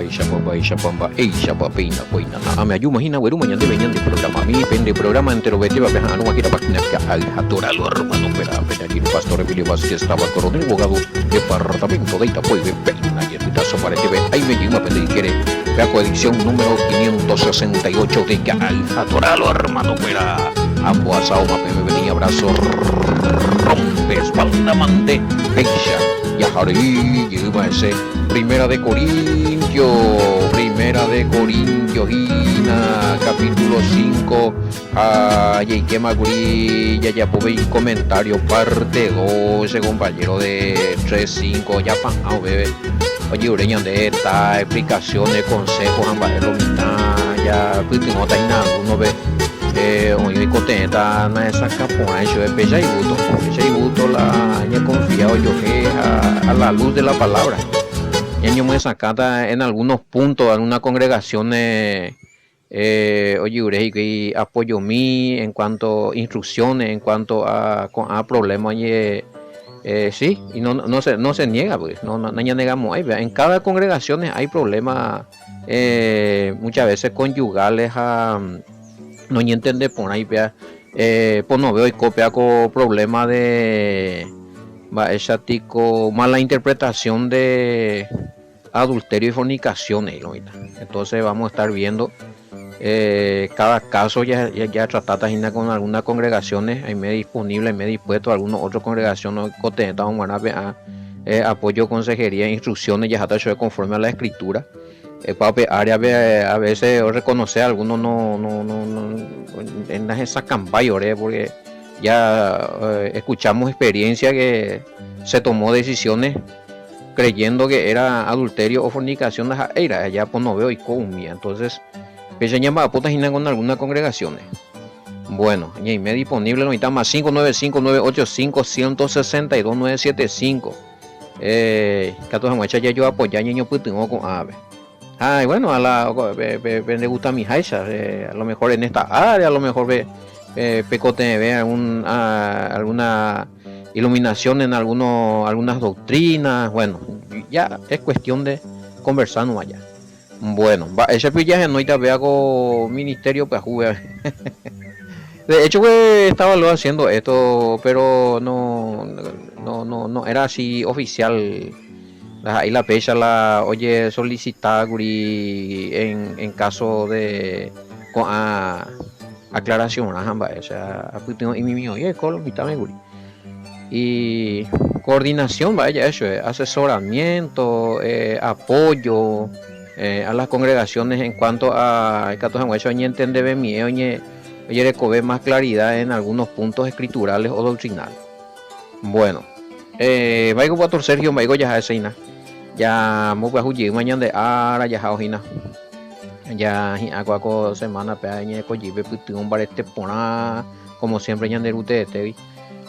Eisha papina koina na ame ayuma hina weru mañana venían de programa mi pende programa entero vete va a no aquí la página que al hatoral hermano pera aquí el pastor Emilio Vázquez estaba coronel abogado departamento de Itapuy de Pena y el tazo para que ve ahí me llama pende quiere la coedición número 568 de al hatoral hermano pera ambos asao me venía abrazo rompe espalda mante Eisha Yaharí, lleva ese Primera de Corintios, Hina, capítulo 5, Yeke Maguri, ya puede comentario, parte 12, compañero de 3-5, ya pan, bebé. Oye, ureñan de esta explicación de consejos, ambas ya, pues tengo taina, uno ve. Hoy contenta na esa capona eso de pecha y buto la aña confiado yo que a la luz de la palabra y yo me sacata en algunos puntos en algunas congregaciones oye urei que apoyo mí en cuanto a instrucciones en cuanto a problemas sí y no se niega pues no negamos ahí en cada congregación hay problemas muchas veces conyugales no entiende por ahí pues no veo y copia con problemas de mala interpretación de adulterio y fornicaciones entonces vamos a estar viendo cada caso ya tratada con algunas congregaciones hay me disponible me dispuesto algunas otras congregaciones apoyo consejería instrucciones ya está conforme a la escritura área a veces reconocer algunos no en esa campaña porque ya escuchamos experiencia que se tomó decisiones creyendo que era adulterio o fornicación era ya pues no veo y comía entonces pequeña putas con algunas congregaciones bueno y me disponible ahorita más 595-985-162-975 14 muchachas ya yo apoyar niño putingo con ave. Ay, bueno, le gusta mi haisha, a lo mejor en esta área, a lo mejor pecote ve alguna iluminación en algunas doctrinas, bueno, ya es cuestión de conversar no allá. Bueno, ese pillaje no te vea con ministerio para jugar. De hecho que estaba lo haciendo esto, pero no era así oficial. Ahí la pecha la oye solicitar en caso de aclaración y coordinación vaya eso asesoramiento apoyo a las congregaciones en cuanto a entender mi oye recoger más claridad en algunos puntos escriturales o doctrinales. Bueno, vaigo pastor Sergio vaigo ya seina ya mo huye mañana de ara ya hojina ya agua semana peña ko jibe putin para este pona como siempre ya derute te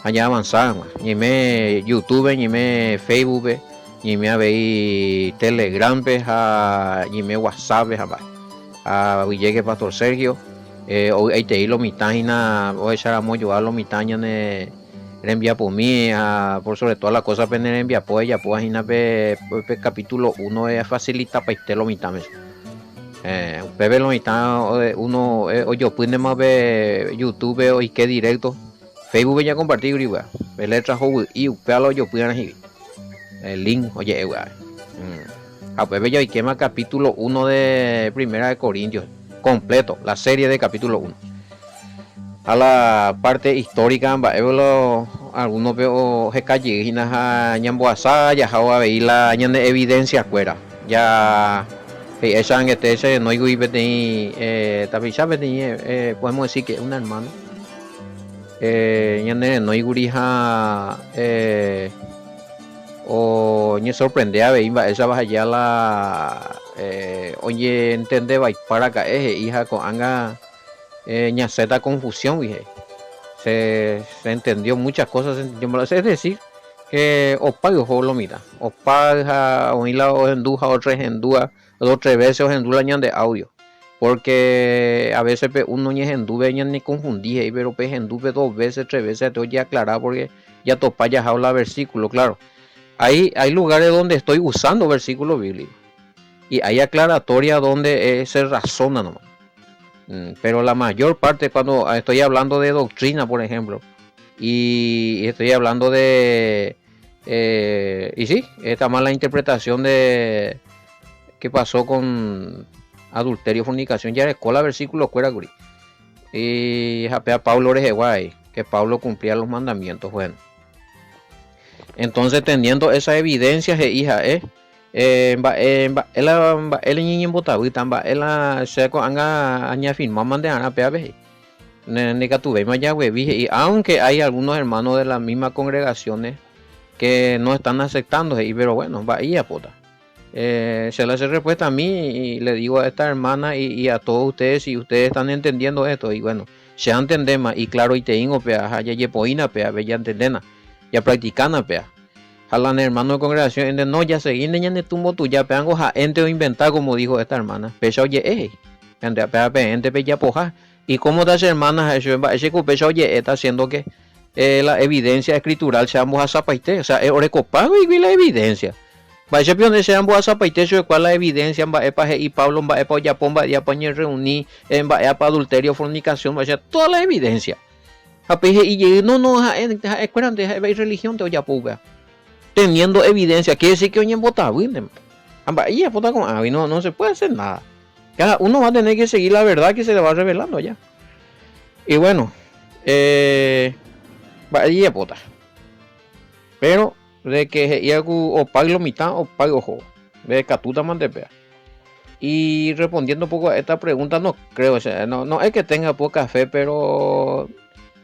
allá avanzar ni me YouTube ni me Facebook ni me ve Telegram ni me WhatsApp a llegue pastor Sergio hoy ahí te lo mitad o echar yo a lo mitad envía por mí por sobre todas las cosas envía por ella pues capítulo 1 facilita para este lo mitad bebé lo mitad uno o yo pude más ver YouTube o y qué directo Facebook ya compartí el letra y pelo yo pudiera el link oye bebé yo y quema capítulo 1 de Primera de Corintios completo la serie de capítulo 1 a la parte histórica algunos veo calle ñamboasa ya a ver la evidencia fuera ya esa en este no hay podemos decir que es un hermano no hay gurija o ni sorprende a ver esa baja ya la oye entende va para acá hija con anga ñaceta confusión se entendió muchas cosas es decir que opago lo mira opaga o enduja o tres endúa dos tres veces o endula de audio porque a veces uno ni enduve ni confundí pero enduve dos veces tres veces te voy a aclarar porque ya topa ya habla versículo claro hay lugares donde estoy usando versículos bíblicos y hay aclaratoria donde se razona nomás. Pero la mayor parte, cuando estoy hablando de doctrina, por ejemplo, y estoy hablando de, y sí, esta mala interpretación de qué pasó con adulterio, fornicación, ya escola versículo fuera, y japea Pablo Orejeguay, que Pablo cumplía los mandamientos. Bueno, entonces teniendo esa evidencia, hija, el niño botavita, el seco anga aña firma mande ana peabe. Y aunque hay algunos hermanos de las mismas congregaciones que no están aceptando, pero bueno, va y apota. Se le hace respuesta a mí y le digo a esta hermana y a todos ustedes, si ustedes están entendiendo esto, y bueno, se entendema y claro, y te ingo pea, ya yepoina pea, ya entendena, ya practicana pea. Jalan hermano de congregación, no, ya seguí ya ne tumbo tu ya peango ja ente o inventar, como dijo esta hermana. Pecha oye, ente pea ente pe ya poja. Y como das hermanas, ese pecha oye, está haciendo que la evidencia escritural se ambos a zapaite, o sea, es orecopago y la evidencia. Va ese pion se ambos a zapaite, eso es cuál la evidencia, va epa y Pablo, va epa ya pomba, ya pañe reuní, va epa adulterio, fornicación, va a toda la evidencia. Y no, espérate, hay religión de ya puga. Teniendo evidencia, quiere decir que hoy en Botavine, no se puede hacer nada. Cada uno va a tener que seguir la verdad que se le va revelando allá. Y bueno, vaya pota. Pero de que o pague lo mitad o pague ojo. De catuta mandepea. Y respondiendo un poco a esta pregunta, no creo, o sea, no es que tenga poca fe, pero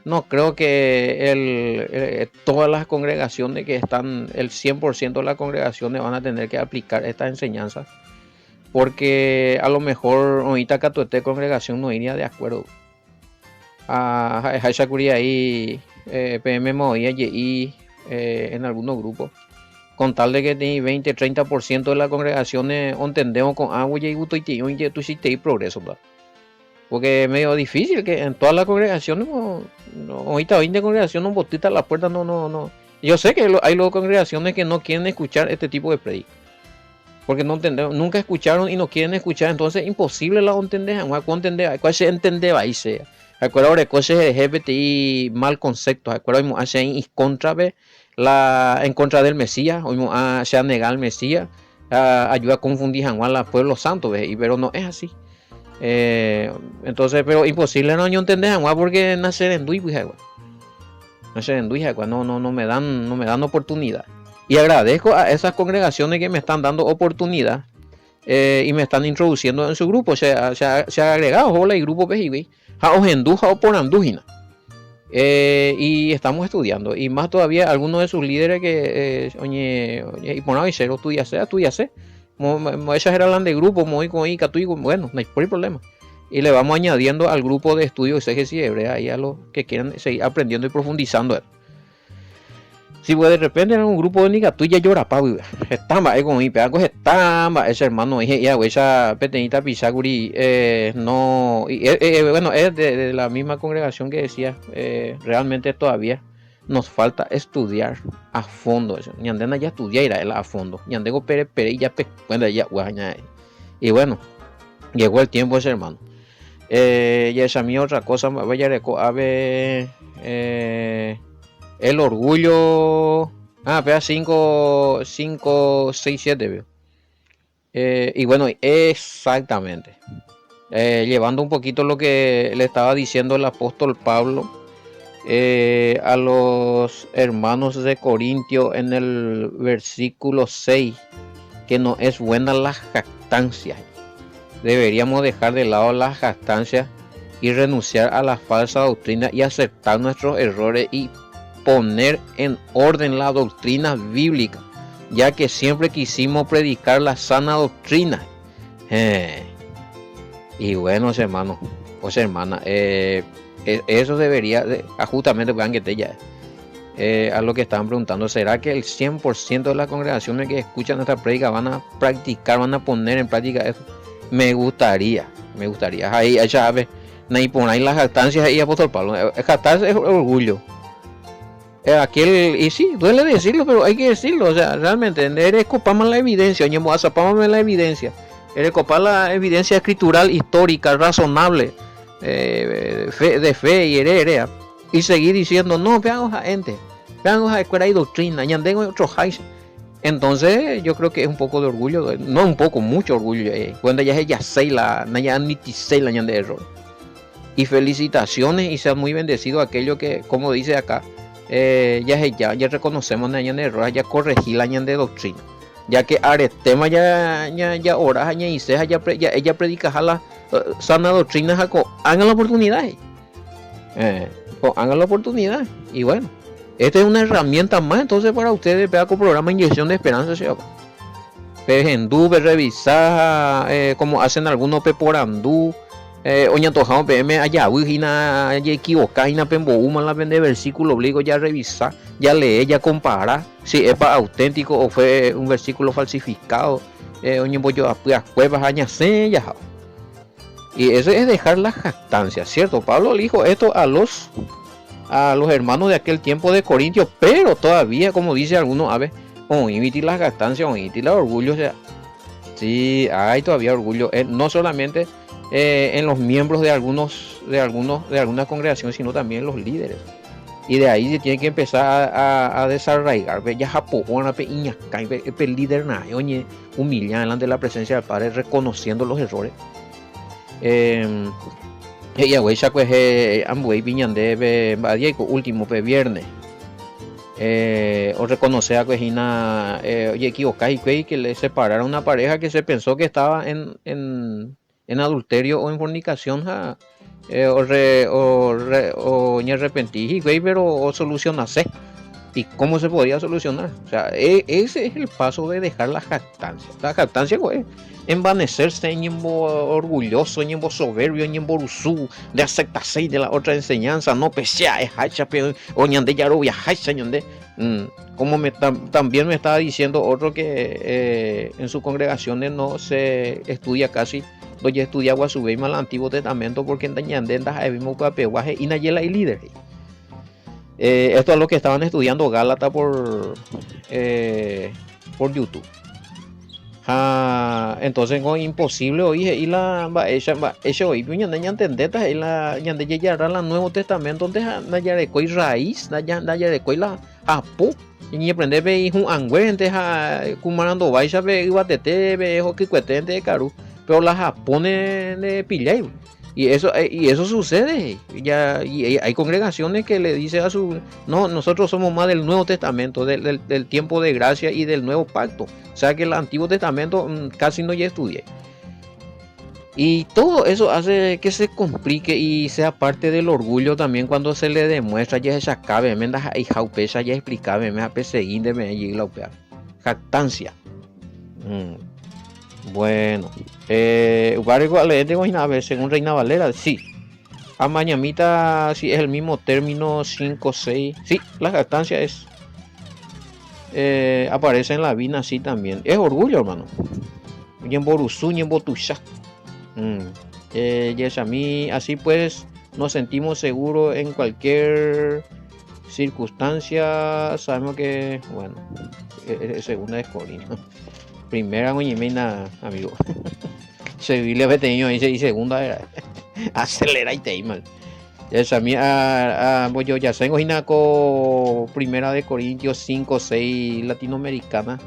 no creo que todas las congregaciones que están, el 100% de las congregaciones van a tener que aplicar esta enseñanza. Porque a lo mejor ahorita Catuete congregación no iría de acuerdo. A Haishakuria ahí, PM Moía y en algunos grupos. Con tal de que tiene 20-30% de las congregaciones entendemos con agua y gusto y tú hiciste y progreso, ¿verdad? Porque es medio difícil que en todas las congregaciones, ahorita 20 congregaciones, un botita a la puerta, no. Yo sé que hay luego congregaciones que no quieren escuchar este tipo de predica. Porque no entendemos, nunca escucharon y no quieren escuchar, entonces imposible la entender, cuál se entiende ahí sea. Recuerda ahora cosas de GBTI mal conceptos, recuerda en contra del Mesías, hoy se ha negado al Mesías, ayuda a confundir al pueblo santo, pero no es así. Entonces, pero imposible no entender porque nacer en Duibuja, no me dan oportunidad. Y agradezco a esas congregaciones que me están dando oportunidad y me están introduciendo en su grupo. Se ha agregado hola y grupo PGB, a Ojenduja o por Andújina. Y estamos estudiando. Y más todavía, algunos de sus líderes que, y por ahí cero, tú ya sé. Esas eran de grupo, bueno, no hay problema. Y le vamos añadiendo al grupo de estudio exégesis hebrea y a los que quieran seguir aprendiendo y profundizando. Si pues de repente en un grupo de nigga tuya llora pa, estamba con mi pedazo estamba ese hermano dije ya esa pequeñita pisaguri no bueno es de la misma congregación que decía realmente todavía nos falta estudiar a fondo eso. Ñandena ya estudiara a fondo. Ñandego pere y ya cuenta ya guaña. Y bueno, llegó el tiempo ese hermano. Y esa mía otra cosa vaya a ver el orgullo. Pega 5, 6, 7 veo. Y bueno, exactamente. Llevando un poquito lo que le estaba diciendo el apóstol Pablo a los hermanos de Corintio en el versículo 6, que no es buena la jactancia. Deberíamos dejar de lado la jactancia y renunciar a la falsa doctrina y aceptar nuestros errores y poner en orden la doctrina bíblica, ya que siempre quisimos predicar la sana doctrina. Y bueno, hermanos, hermana, eso debería, justamente a lo que estaban preguntando, ¿será que el 100% de las congregaciones que escuchan nuestra prédica van a practicar, van a poner en práctica eso? Me gustaría. Ahí ya ves, ahí las jactancias y apóstol Pablo, jactarse es orgullo. Y sí, duele decirlo, pero hay que decirlo, o sea, realmente, eres copamos la evidencia, la evidencia. Recopar la evidencia escritural histórica, razonable, de fe y heredera, y seguir diciendo, no, veamos a gente, veamos a escuela y doctrina, ya tengo otro high. Entonces yo creo que es un poco de orgullo, no un poco, mucho orgullo, cuando ya se la, ya ni se la de error. Y felicitaciones y sean muy bendecidos aquellos que, como dice acá, ya reconocemos la de error, ya corregí la de doctrina. Ya que Aretema ya oras ya Iseja ya ella predica la sana doctrina jaco, hagan la oportunidad, hagan la oportunidad. Y bueno, esta es una herramienta más entonces para ustedes, vea con programa Inyección de Esperanza, ¿sí? Pejendú, revisar como hacen algunos peporandú, oña tojado PM allá ya equivocada y na pembo la vende versículo obligo ya revisar, ya lee, ya compara si es para auténtico o fue un versículo falsificado, oña bollo a cuevas añase ya. Y eso es dejar la jactancia, ¿cierto? Pablo le dijo esto a los hermanos de aquel tiempo de Corintios, pero todavía, como dice algunos, a ver, omitir la jactancia, omitir el orgullo, o sea, sí, hay todavía orgullo, no solamente en los miembros de algunas congregaciones, sino también en los líderes. Y de ahí se tiene que empezar a desarraigar, ya japona, líder humillar delante de la presencia del Padre, reconociendo los errores. Ya güey, ya pues ambuey piñande último viernes. O reconocer a Cuejina, oye, equivocáis que le separaron una pareja que se pensó que estaba en adulterio o en fornicación, o ni arrepentí, pero o solucionase. ¿Y cómo se podría solucionar? O sea, ese es el paso de dejar la jactancia. La jactancia, güey, envanecerse, ñembo orgulloso, ñembo soberbio, ñembo rusú, de aceptarse de la otra enseñanza, no pesea, es hacha, o ñande ya robia, hacha, ñande. Como también me estaba diciendo otro que en sus congregaciones no se estudia casi, donde estudia Guasubeima el Antiguo Testamento porque en Dañandendas hay mismo capeguaje y Nayela y líder. Esto es lo que estaban estudiando Gálata por YouTube. Entonces es imposible hoy y la ella hoy ñande entendeta y la ñande ya la Nuevo Testamento donde naya de coi raíz naya de coi la apo y aprende ve un angüente cumarando vaya ve guatete ve ojo que cuetente de caru pero las japone de pillay. Y eso sucede ya, y hay congregaciones que le dicen a su no, nosotros somos más del Nuevo Testamento, del tiempo de gracia y del Nuevo Pacto, o sea que el Antiguo Testamento casi no ya estudié. Y todo eso hace que se complique y sea parte del orgullo también cuando se le demuestra ya esa cabe mendas y jaupesa ya explicaba me a perseguir de me allí la jactancia. Bueno, según Reina Valera, sí. A Mañamita, sí es el mismo término 5, 6. Sí, la jactancia es. Aparece en la Biblia así también. Es orgullo, hermano. Y en Borusú, y en Botusha. A mí, así pues, nos sentimos seguros en cualquier circunstancia. Sabemos que, bueno, segunda de Corintios. Primera goñimena, amigo. Sevilla Beteño y segunda era acelera y te mal. Esa mía yo ya tengo con primera de Corintios 5, 6 latinoamericana.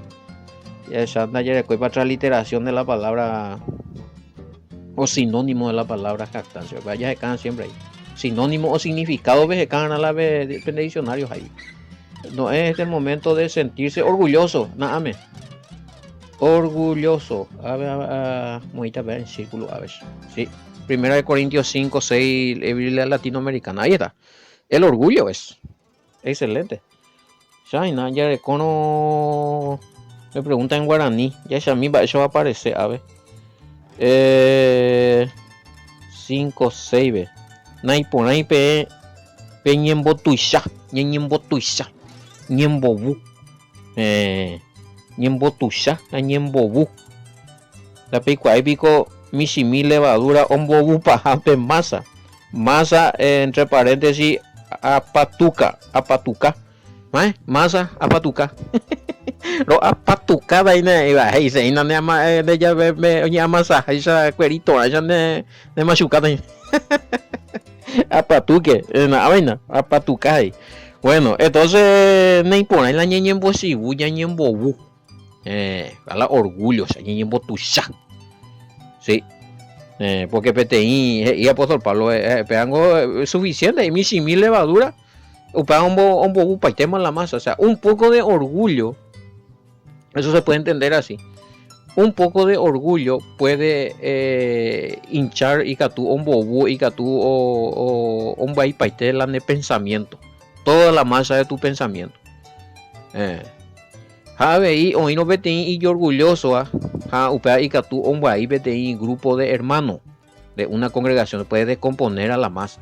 Ya esa ya le para transliteración de la palabra o sinónimo de la palabra jactancia. Vaya se caen siempre ahí. Sinónimo o significado se caen a la vez, depende de diccionarios ahí. No es el momento de sentirse orgulloso, nada más. Orgulloso, a ver en círculo, a ver, sí, primera de Corintios 5, 6, Biblia latinoamericana, ahí está, el orgullo es excelente. China, ya recono, me pregunta en guaraní, ya eso va a aparecer, a ver, 5, 6, ve, por ahí pe ñembo tuisha, ñembo bu, ñembo tusha a ñembo bu la pico ahí pico mishimi levadura ombobu pajape masa entre paréntesis apatuca masa apatuca Lo apatucada y ne iba hey se ina ne ama de ya me oña amasa esa cuerito ella ne machucada apatuque na vaina apatucai. Bueno, entonces ne impone la ñeñembo si buya ñembo bu. A la orgullo, se ñeñembo tucha. Sí. Porque PTI y apóstol Pablo pegango suficiente y mil levadura o pegan un poco para el tema la masa, o sea, un poco de orgullo. Eso se puede entender así. Un poco de orgullo puede hinchar y catú un bobu y catú o un baipaitela de pensamiento. Toda la masa de tu pensamiento. Javi o no PTI y orgulloso a upea y catú un bai PTI grupo de hermanos de una congregación puede descomponer a la masa.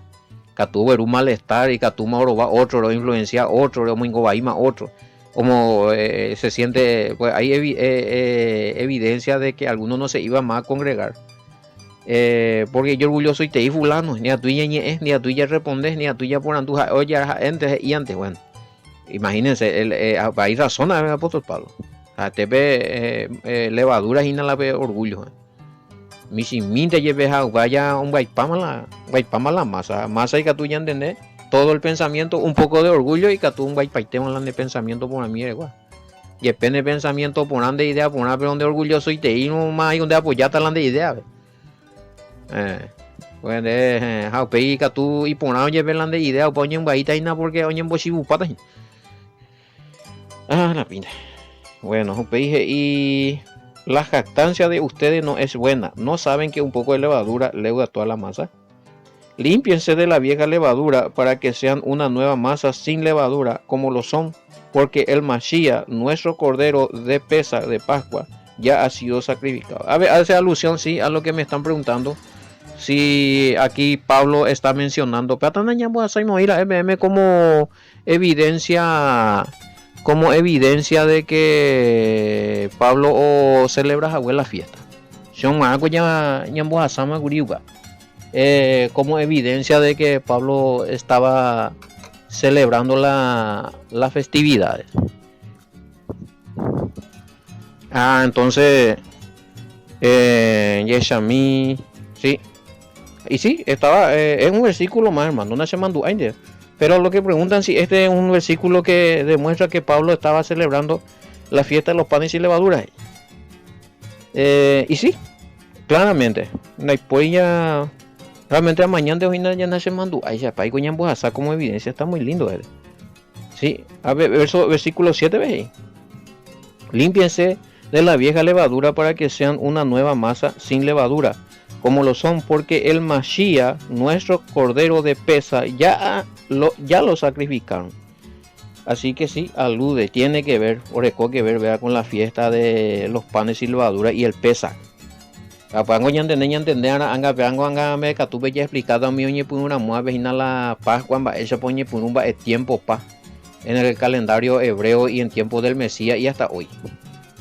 Catú ver un malestar y catú maoroba otro, lo influencia otro, lo mingobaima otro. Como se siente, pues hay evidencia de que algunos no se iban más a congregar. Porque yo orgulloso y te di fulano, ni a tuya ni a tuya respondes, ni a tuya por antuja, oye, antes y antes, bueno. Imagínense, hay razón a ver, apóstol Pablo. A tepe levaduras y la ve orgullo. Mi sin minte lleve a vaya un guaypama la masa y que tú ya entendés. Todo el pensamiento, un poco de orgullo y que tú un guaypaiteo en de pensamiento por la mierda. Y depende de pensamiento por de idea, por una pero de orgulloso y te y no más y donde apoyarte la de idea. Bueno, y que tú y por lleve la de idea o ponen guayita y nada porque oyen bochibupata. La pinta. Bueno, y la jactancia de ustedes no es buena. No saben que un poco de levadura leuda toda la masa. Límpiense de la vieja levadura para que sean una nueva masa sin levadura como lo son, porque el Mashiach, nuestro cordero de pesa de Pascua, ya ha sido sacrificado. A ver, hace alusión sí a lo que me están preguntando. Si aquí Pablo está mencionando como evidencia de que Pablo celebra la fiesta. Como evidencia de que Pablo estaba celebrando las festividades. Entonces Yeshami, sí. Y sí, estaba, es un versículo más, hermano, una semana. Pero lo que preguntan si este es un versículo que demuestra que Pablo estaba celebrando la fiesta de los panes y levaduras. Y sí, claramente. Ya, realmente mañana de hoy ya nace mandú. Ay, ya para ir como evidencia está muy lindo. Sí, a ver, versículo 7, ¿veis? Límpiense de la vieja levadura para que sean una nueva masa sin levadura, como lo son, porque el Mashiach, nuestro cordero de pesa, ya lo sacrificaron. Así que sí, alude, tiene que ver, oreco que ver, vea, con la fiesta de los panes y levadura y el pesa. Apango ya entender, anga me catuve ya explicado a mí oye por una mueve y la Pascua ella pone por un tiempo en el calendario hebreo y en tiempo del Mesías y hasta hoy.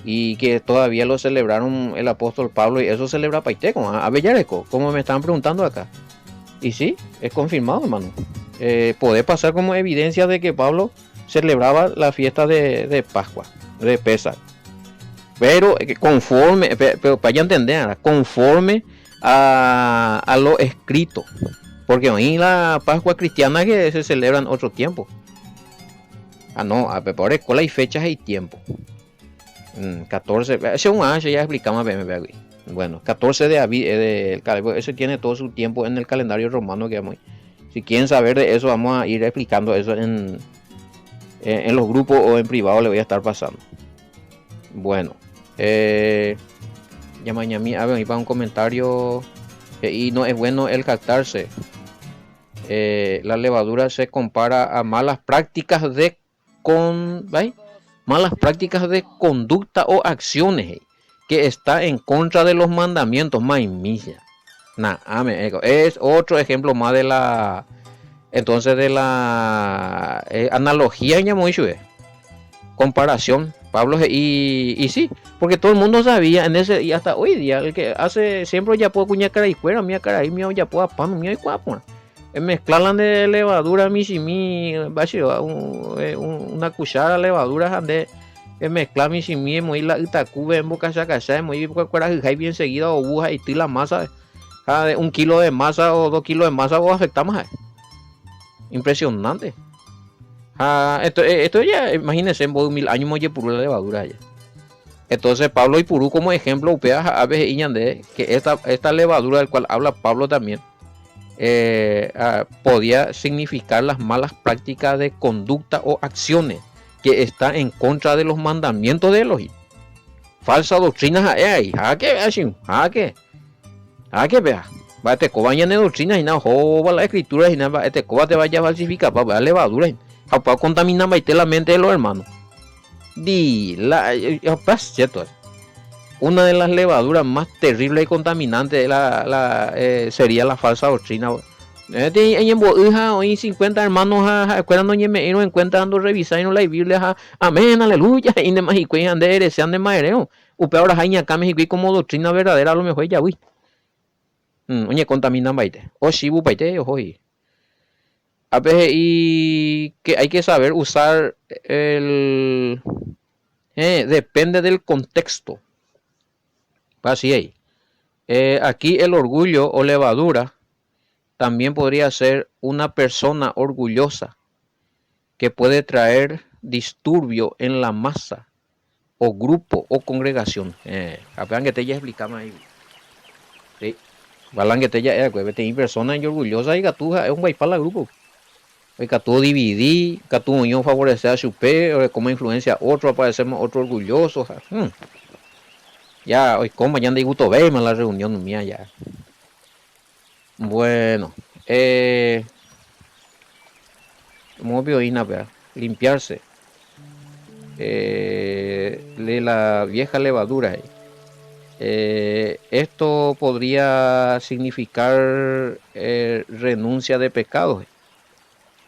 Y que todavía lo celebraron el apóstol Pablo y eso celebra Paiteco, a Bellareco, como me están preguntando acá. Y sí, es confirmado, hermano. Puede pasar como evidencia de que Pablo celebraba la fiesta de Pascua, de Pesach. Pero conforme, pero para entender, conforme a lo escrito. Porque hoy la Pascua cristiana que se celebra en otro tiempo. No, por escuela hay fechas y tiempo. 14, ese es un año ya explicamos. Bueno, 14 de abril, eso tiene todo su tiempo en el calendario romano que vamos. Si quieren saber de eso, vamos a ir explicando eso en los grupos o en privado le voy a estar pasando. Bueno, ya mañana a ver, para un comentario y no es bueno el jactarse. La levadura se compara a malas prácticas de malas prácticas de conducta o acciones que está en contra de los mandamientos. Es otro ejemplo más de la analogía comparación Pablo y sí, porque todo el mundo sabía en ese y hasta hoy día el que hace siempre ya puedo cuña cara y fuera mía cara y mío ya puedo pan mío y cuapona mezclan de levadura una cuchara de levadura de mezcla mi chimie muy la itacube en boca chacacha muy cuara hay bien seguida o buja y la masa de 1 kilo de masa o 2 kilos de masa o afectamos impresionante. Esto ya imagínense en 1000 años moye puro la levadura ya. Entonces Pablo y Purú como ejemplo upea a veces iñande que esta levadura del cual habla Pablo también podía significar las malas prácticas de conducta o acciones que está en contra de los mandamientos de Elohim. Falsa doctrina ahí, que vea. Va te cobaña de doctrina y nada, joba la escritura y nada, te coba te vaya a falsificar, va levadura, para contaminar la mente de los hermanos. Una de las levaduras más terribles y contaminantes sería la falsa doctrina. Hoy 50 hermanos escuela no me encuentran revisar y no la Biblia amén aleluya y demás y cuidan de heresean de maereo upe ahora jaña cames y como doctrina verdadera a lo mejor ya vi oye contaminan baite o shibu baite hoy a veces y que hay que saber usar depende del contexto. Así es. Aquí el orgullo o levadura también podría ser una persona orgullosa que puede traer disturbio en la masa o grupo o congregación. Apenas que te ya explicamos ahí. Sí. Balan que te ya hay personas orgullosas y gatuja es un guay para la grupo. Que tú dividir, que tú unión favorecer a su pe, como influencia a otro, aparecemos otro orgulloso. Ya, hoy como ya de gusto ver la reunión mía ya. Bueno, como vio limpiarse de la vieja levadura. Esto podría significar renuncia de pecados.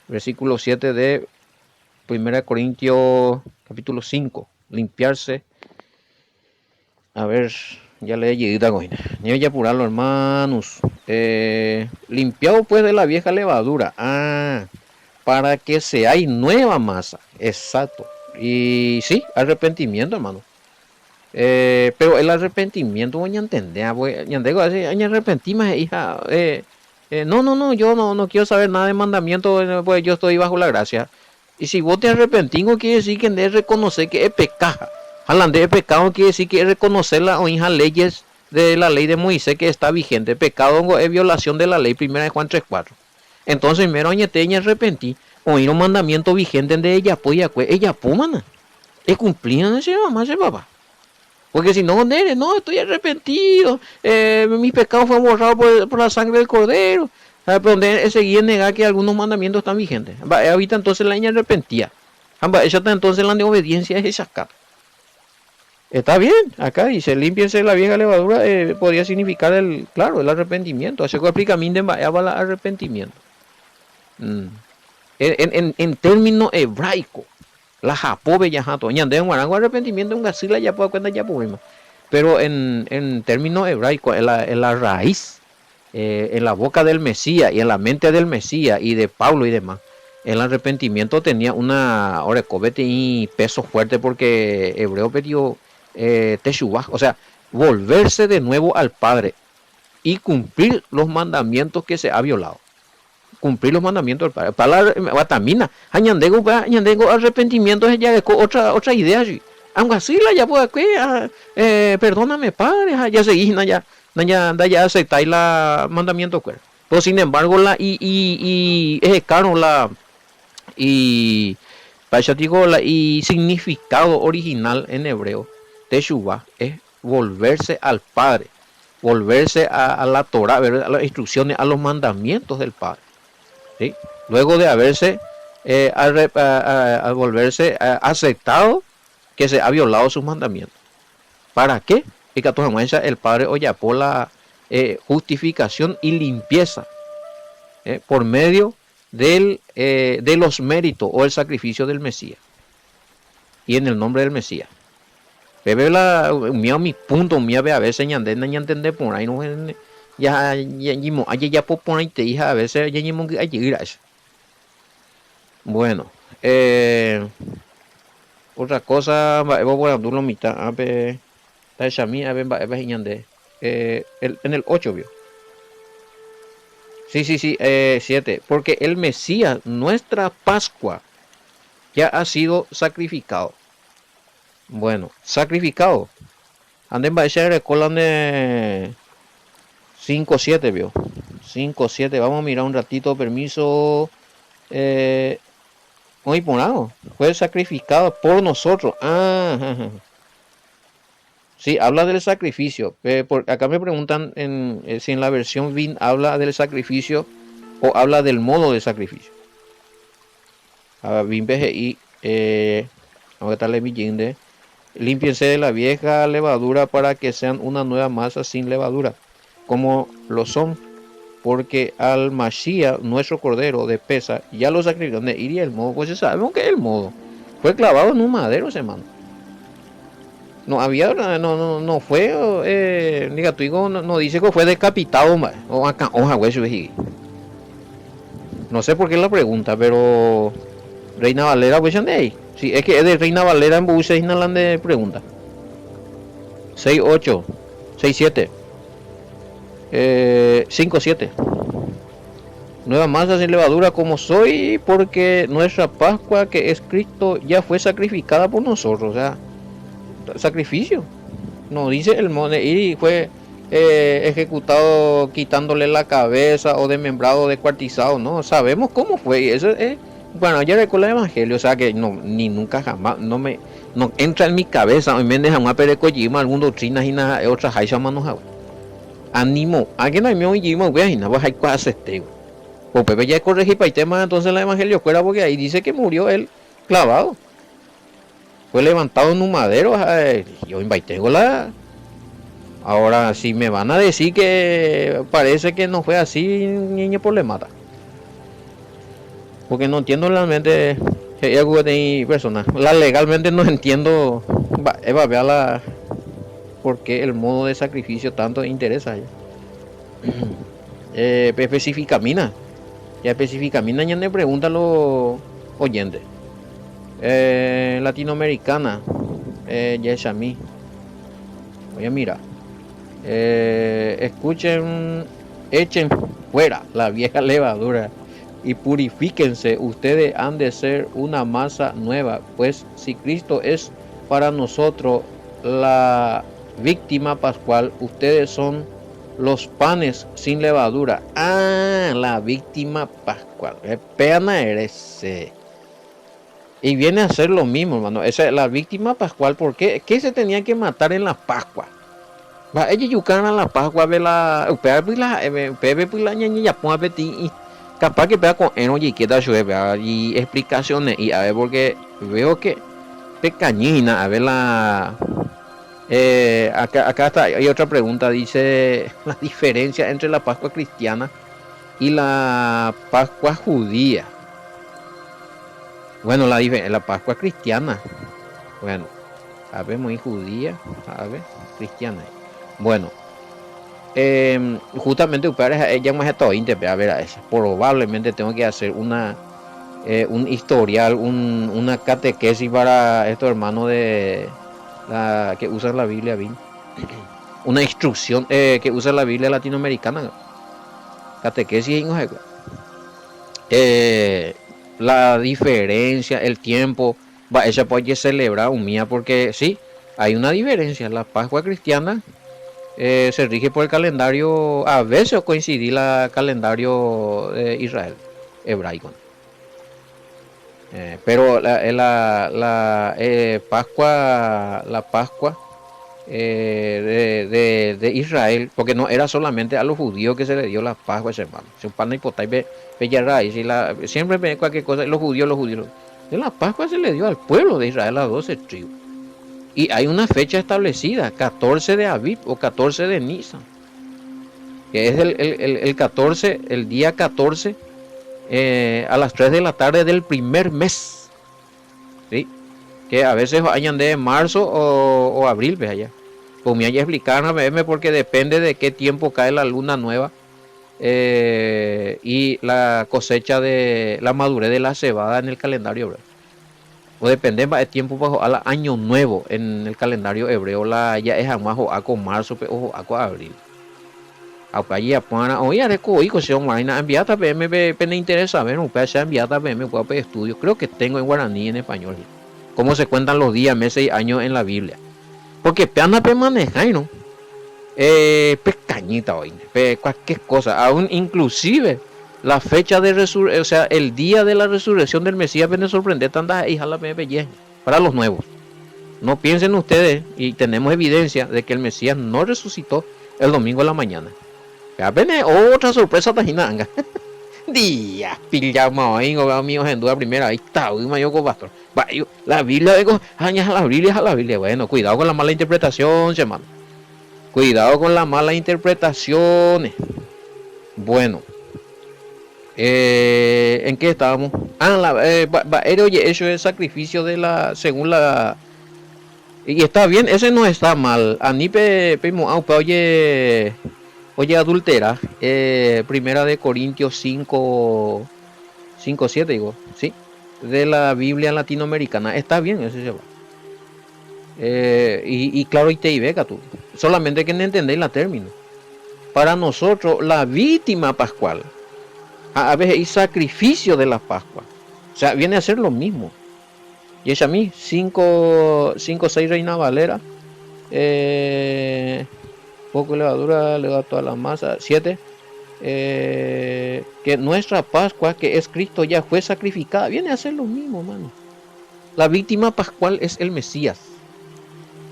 Versículo 7 de 1 Corintios capítulo 5. Limpiarse. A ver, ya le llegué a ya apurarlo, hermanos. Limpiado pues de la vieja levadura. Para que seáis nueva masa. Exacto. Y sí, arrepentimiento, hermano. Pero el arrepentimiento voy a entender. Arrepentimos, hija. No, yo no quiero saber nada de mandamiento, pues yo estoy bajo la gracia. Y si vos te arrepentís, quiere decir que de reconocer que es pecado. Hablando de pecado, quiere decir que es reconocer las leyes de la ley de Moisés que está vigente. Pecado es violación de la ley, 1 Juan 3:4. Entonces, primero añeteña arrepentí, oír un mandamiento vigente de ella, pues ella pumana. Es cumplían ese mamá, ese papá. Porque si no, no, estoy arrepentido. Mis pecados fueron borrados por la sangre del cordero. Pero donde seguía negar que algunos mandamientos están vigentes. Ahorita entonces la niña arrepentía. Ella está entonces la de obediencia es esa. Está bien, acá dice, límpiense la vieja levadura, podría significar el arrepentimiento. Así que explica mí de arrepentimiento. En términos hebraicos. La japobe ya jato ñande en guarango arrepentimiento en gasila ya puedo cuenta ya problema pero en términos hebraicos en la raíz en la boca del Mesías y en la mente del Mesías y de Pablo y demás el arrepentimiento tenía una orecobete y peso fuerte porque hebreo pidió teshuvah, o sea volverse de nuevo al Padre y cumplir los mandamientos que se ha violado. Cumplir los mandamientos del Padre. Para la batamina, añandego arrepentimiento es ya otra idea allí. Aunque así la ya puedo perdóname Padre, ya seguís, ya aceptáis la mandamiento pues. Pero sin embargo y significado original en hebreo Teshuvah es volverse al Padre, volverse a la Torah, a las instrucciones, a los mandamientos del Padre. ¿Sí? Luego de haberse volverse aceptado que se ha violado sus mandamientos. ¿Para qué? El Padre oyapó la justificación y limpieza por medio de los méritos o el sacrificio del Mesías y en el nombre del Mesías. Bebe mi punto, mi a veces ya entender por ahí no ya por ahí te hija a veces ya bueno Otra cosa, Evo por Abdullo mitad, ape, ta Shami, ape, Iñande. En el 8 vio. Sí, sí, sí, 7. Porque el Mesías, nuestra Pascua, ya ha sido sacrificado. Bueno, sacrificado. Anden va a echar colan de 5-7 vio. 5-7. Vamos a mirar un ratito, permiso. Eh, Muy ponado. Fue sacrificado por nosotros. Ah, ajá, ajá. Sí, habla del sacrificio. Acá me preguntan si en la versión VIN habla del sacrificio o habla del modo de sacrificio. VIN BGI, vamos a estarle de límpiense de la vieja levadura para que sean una nueva masa sin levadura, como lo son, porque al Mashiach, nuestro cordero de pesa, ya lo sacrificaron. Y el modo, pues sabemos que es el modo. Fue clavado en un madero ese man. No había, no fue, diga, tu hijo no dice que fue decapitado, o acá, hoja, güey, no sé por qué la pregunta, pero Reina Valera, pues, ahí. Sí, es que es de Reina Valera en Buce de pregunta. 6-8, 6-7, 5-7. Nueva masa sin levadura como soy, porque nuestra Pascua, que es Cristo, ya fue sacrificada por nosotros. O sea, sacrificio. No dice el monte y fue ejecutado quitándole la cabeza o desmembrado, descuartizado. No sabemos cómo fue. Y eso es, bueno, ya recuerdo el evangelio, o sea que no, ni nunca jamás, no entra en mi cabeza. Hoy me deja una perecojima, algún doctrina y otra haisha manos. Ánimo, alguien hay mío y voy a ir, no hay cosas este. O Pepe ya corregí para el tema entonces el evangelio fuera porque ahí dice que murió él clavado. Fue levantado en un madero. Yo invité la. Ahora, si me van a decir que parece que no fue así, niño, por le mata. Porque no entiendo realmente si algo de persona. Legalmente no entiendo. Va a la por qué el modo de sacrificio tanto interesa. Especificamina. Ya especificamina ya me preguntan los oyentes. Latinoamericana. Ya es a mí. Voy a mirar. Escuchen, echen fuera la vieja levadura y purifíquense. Ustedes han de ser una masa nueva, pues si Cristo es para nosotros la víctima pascual, ustedes son los panes sin levadura. Ah, la víctima pascual. Pena eres. Y viene a ser lo mismo, hermano. Esa es la víctima pascual. ¿Por qué? ¿Qué se tenía que matar en la Pascua? Va, ella yucana la Pascua ve la pebe pues la ñaña ya pon apetí capaz que pega con eno y queda llueve y explicaciones y a ver porque veo que pequeñina a ver la acá está, hay otra pregunta, dice la diferencia entre la Pascua cristiana y la Pascua judía. Bueno, la Pascua cristiana, bueno, a ver, muy judía, a ver, cristiana. Bueno, justamente ella me ha estado a ver, probablemente tengo que hacer un historial, una catequesis para estos hermanos de que usan la Biblia bien. Una instrucción que usa la Biblia latinoamericana. Catequesis la diferencia, el tiempo, ella puede celebrar un día porque sí, hay una diferencia. La Pascua cristiana se rige por el calendario, a veces coincide el calendario de Israel, hebraico. Pero la Pascua de Israel, porque no era solamente a los judíos que se le dio la Pascua, hermano. Si un pan de hipotai siempre ve cualquier cosa, los judíos. De la Pascua se le dio al pueblo de Israel a 12 tribus. Y hay una fecha establecida, 14 de Aviv o 14 de Nisan, que es el 14, el día 14 a las 3 de la tarde del primer mes. ¿Sí? Que a veces hayan de marzo o abril, ve allá. Pues me haya explicado porque depende de qué tiempo cae la luna nueva y la cosecha de la madurez de la cebada en el calendario, ¿verdad? o depende va el tiempo bajo a la año nuevo en el calendario hebreo la ya es más o aco marzo pe o aco abril. Apa ya para hoy haré hijo si on marina enviata pm me interesa ver un pesa enviata pm puedo estudio creo que tengo en guaraní en español cómo se cuentan los días meses y años en la Biblia porque peana pe manejar no pequeñita hoy cualquier cosa aún inclusive la fecha de resurrección, o sea, el día de la resurrección del Mesías viene a sorprender tantas hijas la PPY para los nuevos. No piensen ustedes, y tenemos evidencia de que el Mesías no resucitó el domingo en la mañana. Ya viene otra sorpresa tajinanga. Día, pillamos ahí, amigos en duda primera, ahí está, hoy mayor pastor. La Biblia, digo, añas a la Biblia. Bueno, cuidado con la mala interpretación, hermano. Cuidado con las malas interpretaciones. Bueno. ¿En qué estábamos? Oye, eso es sacrificio de la, según la, y está bien, ese no está mal. Anipe, oye, adultera, primera de Corintios 5, 5, 7, digo, sí, de la Biblia latinoamericana, está bien, ese se va. Y claro, y te ibeca tú, solamente que no entendéis la término. Para nosotros, la víctima pascual, a veces hay sacrificio de la Pascua. O sea, viene a ser lo mismo. Y es a mí, 5, 6 Reina Valera. Poco levadura, le da toda la masa. 7. Que nuestra Pascua, que es Cristo, ya fue sacrificada. Viene a ser lo mismo, mano. La víctima pascual es el Mesías.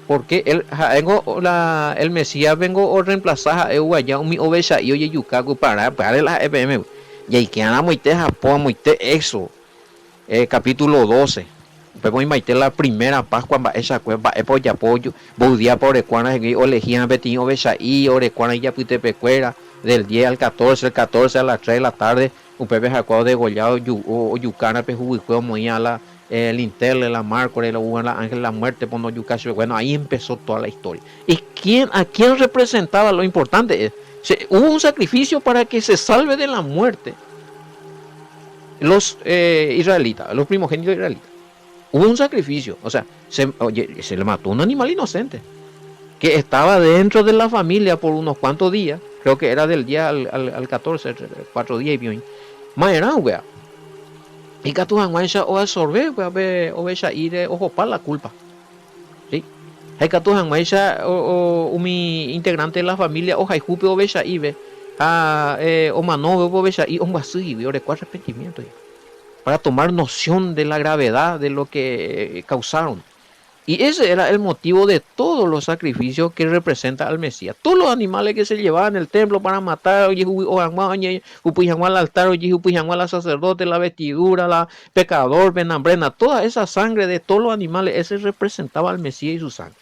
Porque el Mesías vengo a reemplazar a mi oveja y oye yucago para la EPM. Y ahí que anda muy te Japón, muy te eso. Capítulo 12. Pero maite la primera Pascua esa cueva ya apoyo bodía por ecuana o elegían betín oveja y orecuana ya pute pecuera del 10 al 14, el 14 a las 3 de la tarde un pepe jacuado degollado o yucana pejuicueo muy a la el Intel, la Marco, la Ángel, la muerte, pono yucacho. Bueno, ahí empezó toda la historia. ¿Y a quién representaba? Lo importante es, hubo un sacrificio para que se salve de la muerte los israelitas, los primogénitos israelitas. Hubo un sacrificio, o sea, se le mató un animal inocente que estaba dentro de la familia por unos cuantos días, creo que era del día al 14, 4 días y bien. Maera, wea. Y que tu hanguancha o absorber, wea, o vecha ir ojo para la culpa. ¿Sí? Hay que tu hanguancha o mi integrante de la familia, o jaijupe o vecha ibe, o manove o vecha y un vasui, o de cuatro arrepentimientos. Para tomar noción de la gravedad de lo que causaron. Y ese era el motivo de todos los sacrificios que representa al Mesías. Todos los animales que se llevaban al templo para matar, al altar, al sacerdote, la vestidura, la pecador, benambrena, toda esa sangre de todos los animales, ese representaba al Mesías y su sangre.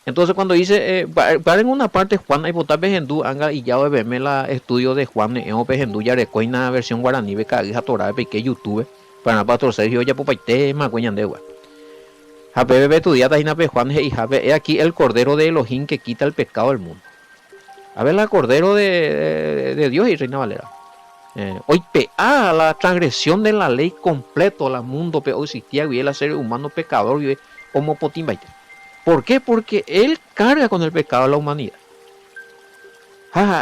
Entonces cuando dice, para en una parte Juan hay votar Pejendú, anga y ya verme la estudio de Juan en Pejendú ya recoina versión guaraní beca hija torada peque YouTube para pastor Sergio ya popaite macueñan de Jape tu día tajina pe Juan y Jape aquí el cordero de Elohim que quita el pecado del mundo. A ver la cordero de Dios y Reina Valera. Hoy pea la transgresión de la ley completo la mundo pe hoy existía y el ser humano pecador vive como potimbaite. ¿Por qué? Porque él carga con el pecado de la humanidad.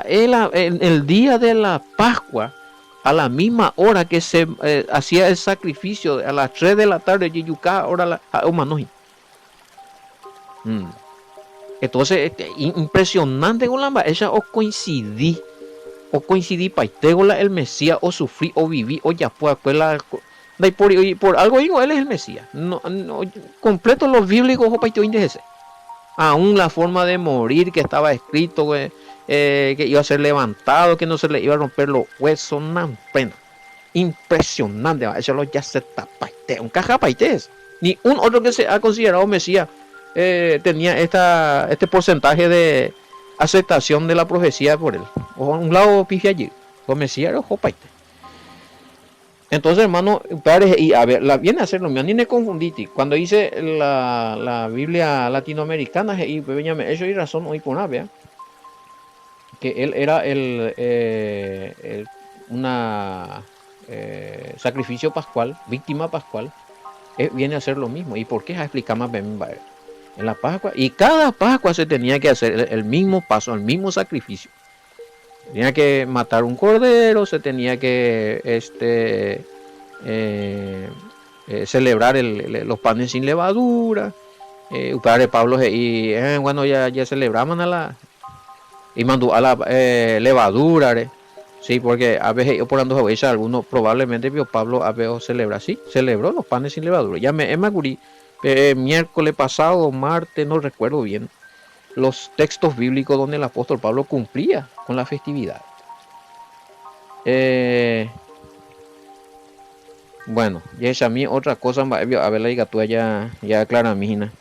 En el día de la Pascua, a la misma hora que se hacía el sacrificio, a las 3 de la tarde, ahora la humanoide. Entonces, impresionante con la ella o coincidí paitegola el Mesías o sufrí o viví o ya fue la por algo digo él es el Mesías no completo los bíblicos o paiteo índice aún la forma de morir que estaba escrito que iba a ser levantado que no se le iba a romper los huesos una pena impresionante eso ya se tapa un caja paites ni un otro que se ha considerado Mesías tenía este porcentaje de aceptación de la profecía por él. O un lado pifia allí. O Mesías o paite. Entonces, hermano, y a ver, viene a ser lo mismo, ni me confundí. Cuando dice la Biblia latinoamericana, y eso hay razón hoy por nada, que él era una sacrificio pascual, víctima pascual, viene a ser lo mismo. ¿Y por qué? Explicamos en la Pascua. Y cada Pascua se tenía que hacer el mismo paso, el mismo sacrificio. Tenía que matar un cordero, se tenía que celebrar los panes sin levadura. El padre Pablo y bueno, ya celebraban a la y mandó a la levadura. Sí, porque a veces yo por ando a algunos probablemente vio Pablo a veces celebra, sí, celebró los panes sin levadura. Ya me acurí, miércoles pasado, martes, no recuerdo bien, los textos bíblicos donde el apóstol Pablo cumplía con la festividad. Bueno, ya a mí otra cosa, a ver la ligatura ya clara mina.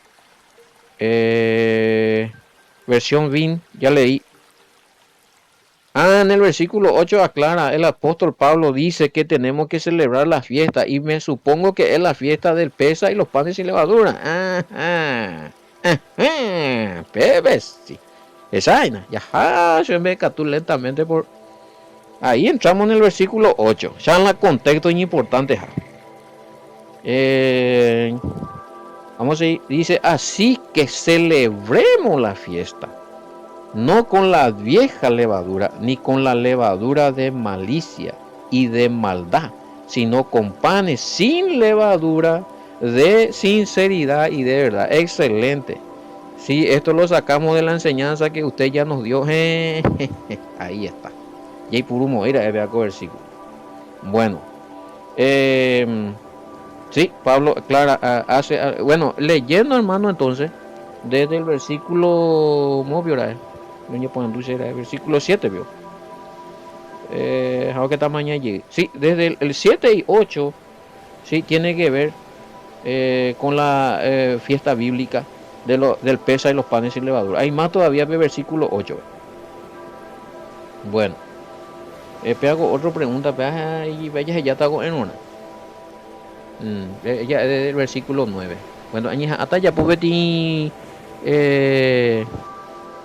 Versión VIN, ya leí. En el versículo 8 aclara, el apóstol Pablo dice que tenemos que celebrar la fiesta y me supongo que es la fiesta del Pesa y los panes sin levadura. Pebes, sí. Esa ya, yo me catú lentamente por... Ahí entramos en el versículo 8, ya en el contexto importante. Vamos a ir, dice, así que celebremos la fiesta. No con la vieja levadura, ni con la levadura de malicia y de maldad, sino con panes sin levadura, de sinceridad y de verdad. Excelente. Sí, esto lo sacamos de la enseñanza que usted ya nos dio. Ahí está. Y hay puro morir a ver versículo. Bueno. Sí, Pablo, Clara, hace... Bueno, leyendo, hermano, entonces, desde el versículo... ¿Cómo vio? Versículo 7, vio. ¿A qué tamaño llegue? Sí, desde el 7 y 8, sí, tiene que ver con la fiesta bíblica del Pesa y los panes sin levadura. Hay más todavía de versículo 8. Bueno, hago otra pregunta, y vaya ya te hago en una. Ya desde el versículo 9. Bueno, hasta ya pude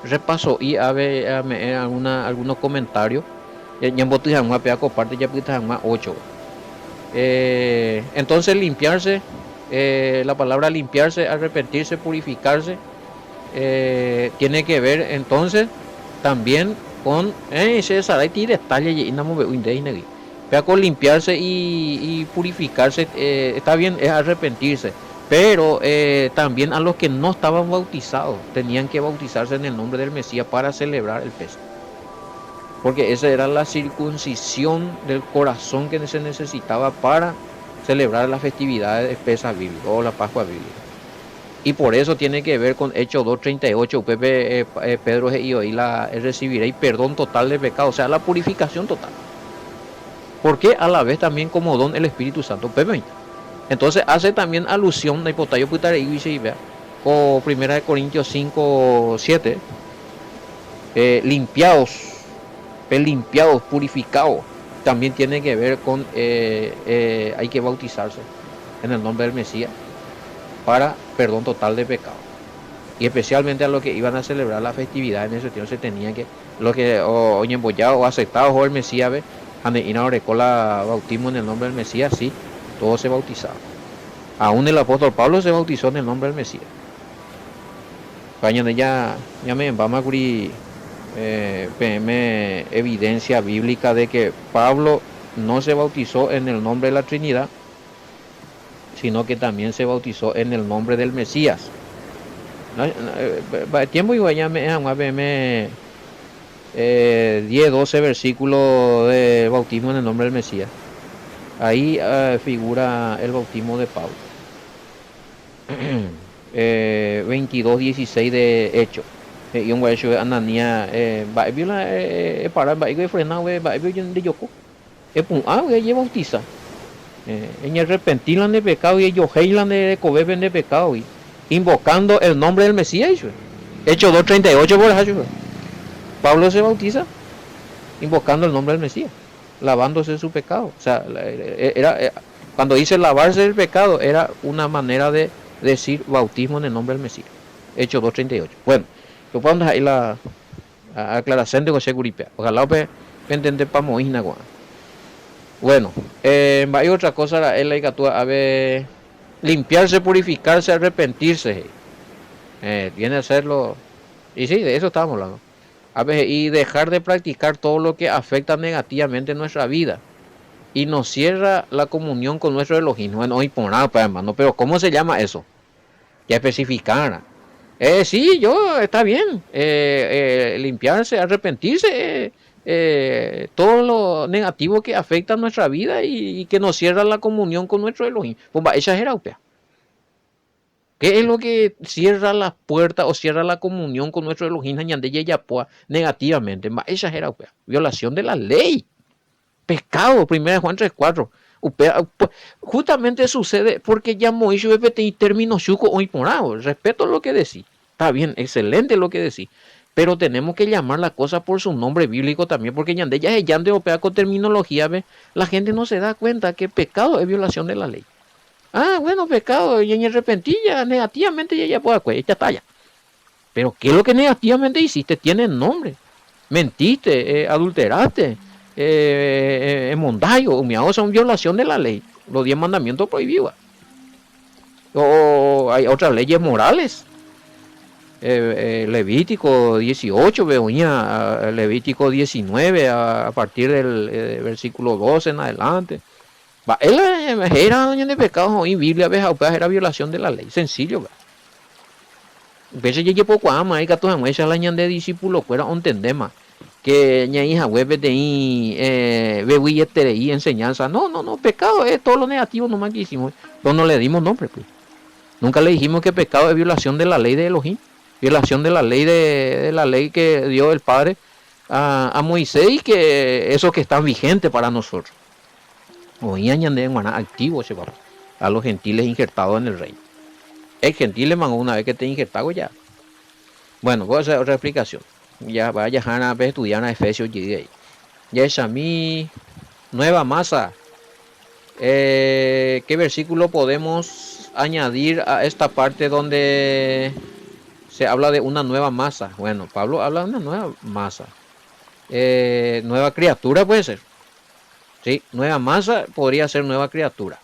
repaso y a ver algunos comentarios. Ya boté más pedaco parte ya pude más 8. Entonces limpiarse, la palabra limpiarse, arrepentirse, purificarse, tiene que ver entonces también con ese saray detalle y namo veo indei. Con limpiarse y purificarse, está bien, es arrepentirse, pero también a los que no estaban bautizados tenían que bautizarse en el nombre del Mesías para celebrar el Pesa, porque esa era la circuncisión del corazón que se necesitaba para celebrar las festividades de Pesa bíblica o la Pascua bíblica. Y por eso tiene que ver con Hechos 2:38, Pedro y hoy recibiréis perdón total de pecado, o sea, la purificación total. Porque a la vez también como don el Espíritu Santo. Entonces hace también alusión de Hipotayo o 1 Corintios 5:7, limpiados, purificados. También tiene que ver con hay que bautizarse en el nombre del Mesías para perdón total de pecado. Y especialmente a los que iban a celebrar la festividad en ese tiempo se tenían que, los que hoy embollados o aceptados por el Mesías, con la bautismo en el nombre del Mesías, sí, todos se bautizaban. Aún el apóstol Pablo se bautizó en el nombre del Mesías. Ya me vamos a cubrir evidencia bíblica de que Pablo no se bautizó en el nombre de la Trinidad, sino que también se bautizó en el nombre del Mesías. Tiempo y vaya me 10, 12 versículos de bautismo en el nombre del Mesías. Ahí figura el bautismo de Pablo. 22, 16 de Hechos. Y un guacho de Ananía, para de frenar, de Yoko. Y bautiza. En arrepentirla de pecado y ellos heilan de cobeben de pecado. Y invocando el nombre del Mesías. Hechos 2:38 por ejemplo. Pablo se bautiza invocando el nombre del Mesías, lavándose su pecado. O sea, cuando dice lavarse del pecado, era una manera de decir bautismo en el nombre del Mesías. Hechos 2:38. Bueno, yo puedo ahí la aclaración de José Guripea. Ojalá entender para Moína. Bueno, hay otra cosa, es la que a ver, limpiarse, purificarse, arrepentirse. Viene a serlo. Y sí, de eso estamos hablando. A veces, y dejar de practicar todo lo que afecta negativamente nuestra vida. Y nos cierra la comunión con nuestro Elohim. No hay por nada, pues, hermano. Pero ¿cómo se llama eso? Ya especificar. Sí, yo, está bien. Limpiarse, arrepentirse. Todo lo negativo que afecta nuestra vida y que nos cierra la comunión con nuestro Elohim. Pues va, esa era, upea. ¿Qué es lo que cierra las puertas o cierra la comunión con nuestro Elohim negativamente? Va, esa era, upea. Violación de la ley. Pecado, 1 Juan 3:4. Justamente sucede porque ya Moisés y término chuco hoy por ahora. Respeto lo que decís. Está bien, excelente lo que decís. Pero tenemos que llamar la cosa por su nombre bíblico también, porque ya es ya de opera con terminología, ¿ve? La gente no se da cuenta que pecado es violación de la ley. Ah, bueno, pecado, y en arrepentilla, negativamente ya puede, ya está ya. Pero ¿qué es lo que negativamente hiciste? Tiene nombre. Mentiste, adulteraste, mondallo, humiado, son violación de la ley. Los 10 mandamientos prohibidos. O hay otras leyes morales. Levítico 18, veoña, Levítico 19, a partir del versículo 12 en adelante. Él era de pecados y Biblia, era violación de la ley. Sencillo, ¿va? Veces ya poco ama hay que todas muestras la de discípulo fuera un tendema que ña hija web de y enseñanza. No, pecado es todo lo negativo nomás que hicimos. Pero no le dimos nombre, pues. Nunca le dijimos que pecado es violación de la ley de Elohim, violación de la ley de la ley que dio el Padre a Moisés y que eso que está vigente para nosotros. Hoy añade activo ese papá, a los gentiles injertados en el reino. El gentil man una vez que te injertado ya. Bueno, voy a hacer otra explicación. Ya vaya a estudiar a Efesios y ya es a mí nueva masa. ¿Qué versículo podemos añadir a esta parte donde se habla de una nueva masa? Bueno, Pablo habla de una nueva masa. Nueva criatura puede ser. Sí, nueva masa podría ser nueva criatura.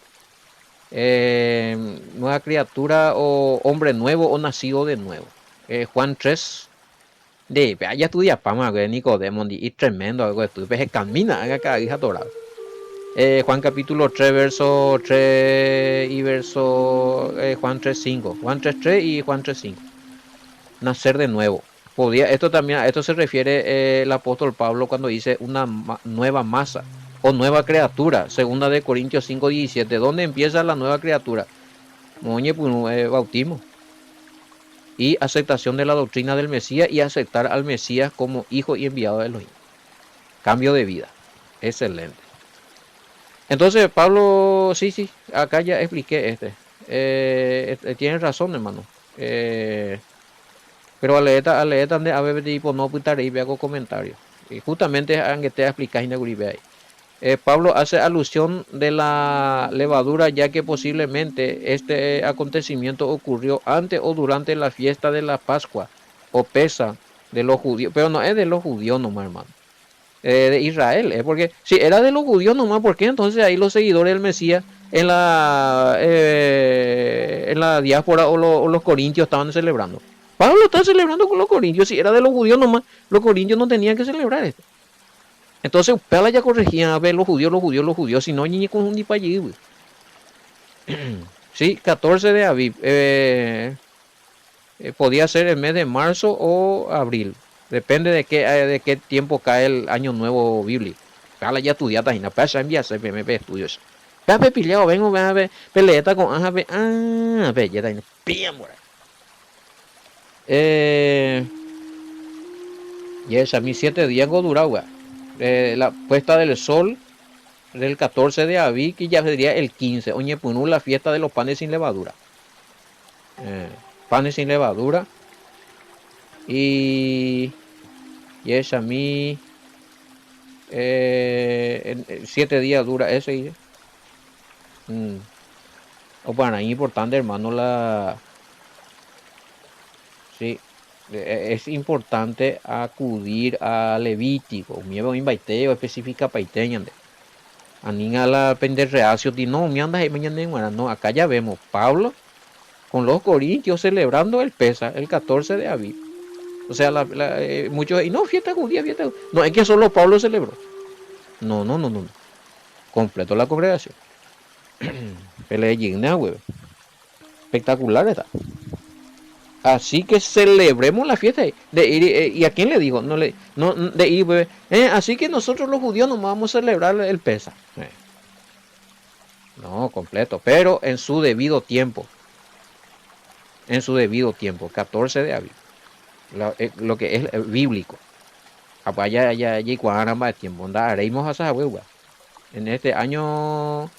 Nueva criatura o hombre nuevo o nacido de nuevo. Juan 3. Ya estudia Pama, Nicodemo, y tremendo algo de estudio. Pues camina, acá, hija dorada. Juan capítulo 3, verso 3 y verso Juan 3:5. Juan 3:3 y Juan 3:5. Nacer de nuevo. Esto se refiere el apóstol Pablo cuando dice una nueva masa o nueva criatura. Segunda de Corintios 5:17. ¿Dónde empieza la nueva criatura? Bautismo. Y aceptación de la doctrina del Mesías y aceptar al Mesías como hijo y enviado de Elohim. Cambio de vida. Excelente. Entonces, Pablo, sí, acá ya expliqué tienes razón, hermano. Pero aleta de haber tipo no putaré y hago comentarios. Y justamente aunque te explicas ahí. Pablo hace alusión de la levadura, ya que posiblemente este acontecimiento ocurrió antes o durante la fiesta de la Pascua o Pesa de los judíos, pero no es de los judíos nomás, hermano. De Israel, porque si era de los judíos nomás, ¿por qué entonces ahí los seguidores del Mesías en la diáspora o los corintios estaban celebrando? Pablo está celebrando con los corintios, si era de los judíos nomás, los corintios no tenían que celebrar esto. Entonces, Pablo ya corregía a ver los judíos, si no, ni con un para allí, güey. Sí, 14 de Aviv, podía ser el mes de marzo o abril. Depende de qué tiempo cae el año nuevo bíblico. Pala ya estudiata y no pasa enviarse me estudios. Ve peleado, vengo a ver peleeta con ve ya está bien por y es a mí 7 días go duraba. La puesta del sol del 14 de abril que ya sería el 15. Oñe punú la fiesta de los panes sin levadura. Panes sin levadura. Y es a mí 7 días dura ese. O para es importante, hermano, sí, es importante acudir a Levítico. Miedo inviteo específica paiteña. Aninga la penderreacio, di no, me andas ahí mañana en Guará. No, acá ya vemos Pablo con los corintios celebrando el Pesa, el 14 de Aviv. O sea, muchos, y no, fiesta judía, fiesta judía. No, es que solo Pablo celebró. No, no, no, no. Completo la congregación. Pelea digna, güey. Espectacular está. Así que celebremos la fiesta de ir, ¿y a quién le dijo? No, de ir, bebé. Así que nosotros los judíos nos vamos a celebrar el Pesa. No, completo, pero en su debido tiempo. En su debido tiempo, 14 de abril. Lo que es bíblico. Ya de tiempo. Haremos a esa hueva. En este año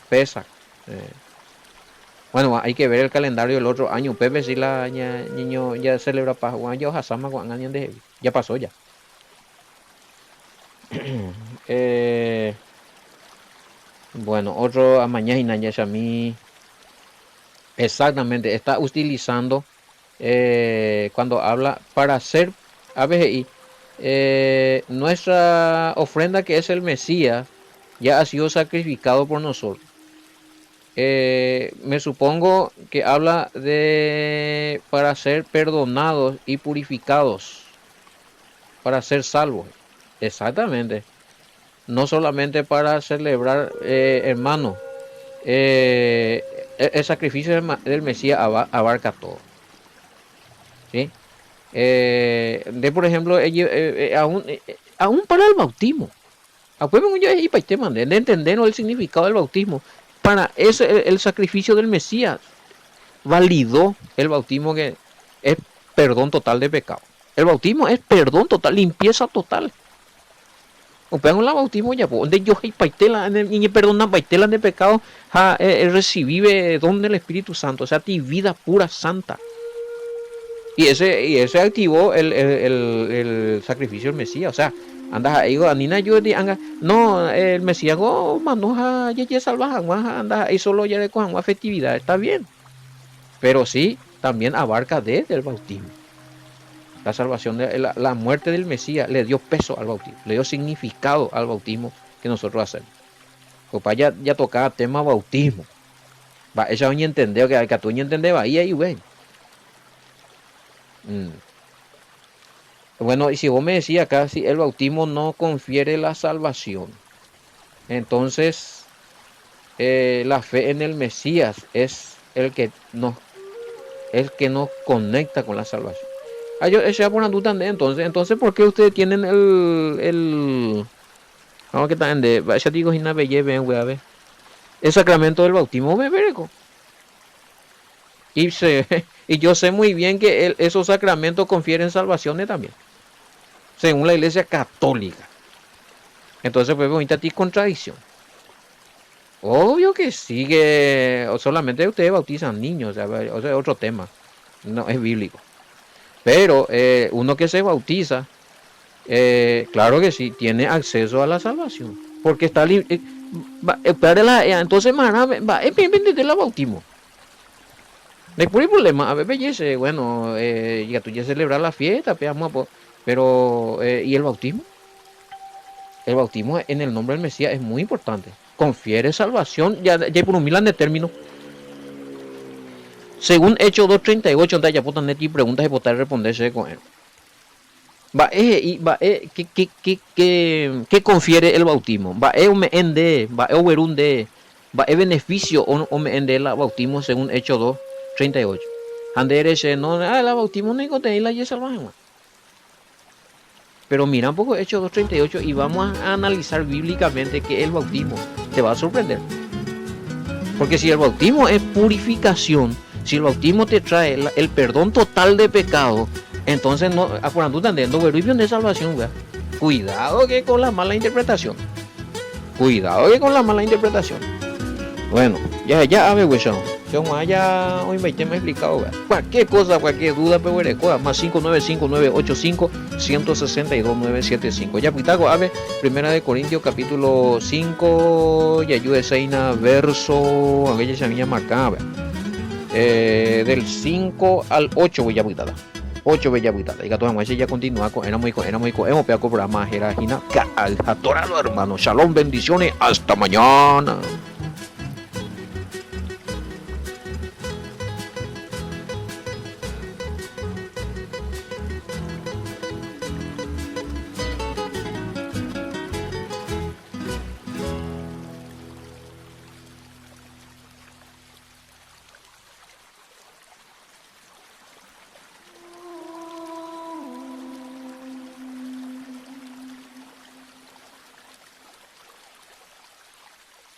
Pesa. Bueno, hay que ver el calendario del otro año. Pepe si la niño ya celebra Pascua, ya pasó ya. Bueno, otro a mañana ya a mí exactamente está utilizando cuando habla para hacer ABGI. Nuestra ofrenda, que es el Mesías, ya ha sido sacrificado por nosotros. Me supongo que habla de para ser perdonados y purificados, para ser salvos. Exactamente. No solamente para celebrar, hermano. El sacrificio del Mesías abarca todo. ¿Sí? Por ejemplo, aún para el bautismo. De entender el significado del bautismo. Para eso el sacrificio del Mesías validó el bautismo, que es perdón total de pecado. El bautismo es perdón total, limpieza total. O pegan la bautismo ya, donde yo hay paitela, y perdona paitela de pecado, recibe don del Espíritu Santo, o sea, ti vida pura santa. Y ese activó el sacrificio del Mesías, o sea, andas ahí, anina yo de anga, no, el Mesías mandó a ye salvaje, anda ahí solo ya de cojan una festividad, está bien. Pero sí, también abarca desde el bautismo. La salvación, la muerte del Mesías le dio peso al bautismo, le dio significado al bautismo que nosotros hacemos. Papá ya tocaba tema bautismo. Va, ella no entendía que tú no entendés, va, y güey. Bueno, y si vos me decías acá, si el bautismo no confiere la salvación, entonces la fe en el Mesías es el que nos conecta con la salvación. Esa es una duda de entonces, ¿por qué ustedes tienen vamos que también de ya digo sin el sacramento del bautismo bebereco? Y yo sé muy bien que esos sacramentos confieren salvaciones también, según la Iglesia Católica. Entonces, pues, bonita ti contradicción. Obvio que sí, que solamente ustedes bautizan niños, o sea, otro tema, no es bíblico. Pero uno que se bautiza, claro que sí, tiene acceso a la salvación, porque está entonces es bien de la bautismo. Después el problema, a ver, belleza, bueno, ya tú ya celebras la fiesta, pero ¿y el bautismo? El bautismo en el nombre del Mesías es muy importante. Confiere salvación, ya por un milan de término. Según Hechos 2:38, entonces ya puedan y preguntas y poder responderse con él. ¿Qué confiere el bautismo? Beneficio o me ende el bautismo según Hechos 2:38. Andere no, el bautismo no encontré la y salvaje. Pero mira un poco Hechos 2:38 y vamos a analizar bíblicamente que el bautismo te va a sorprender. Porque si el bautismo es purificación, si el bautismo te trae el perdón total de pecado, entonces no, cuando tú estás dando de salvación, güey. Cuidado que con la mala interpretación. Bueno, ya a ver, güey, yo hoy me he explicado, güey. Cualquier cosa, cualquier duda, pero más 595-985-162-975. Ya pitago, a ver, Primera de Corintios capítulo 5, y ayude Seina, verso, a ver, ya se me marcaba, del 5 al 8, voy a pitar. 8 bella buitata. Y que todos ya continúa con hemos pegado programa, era Gina, al hermano. Shalom, bendiciones, hasta mañana.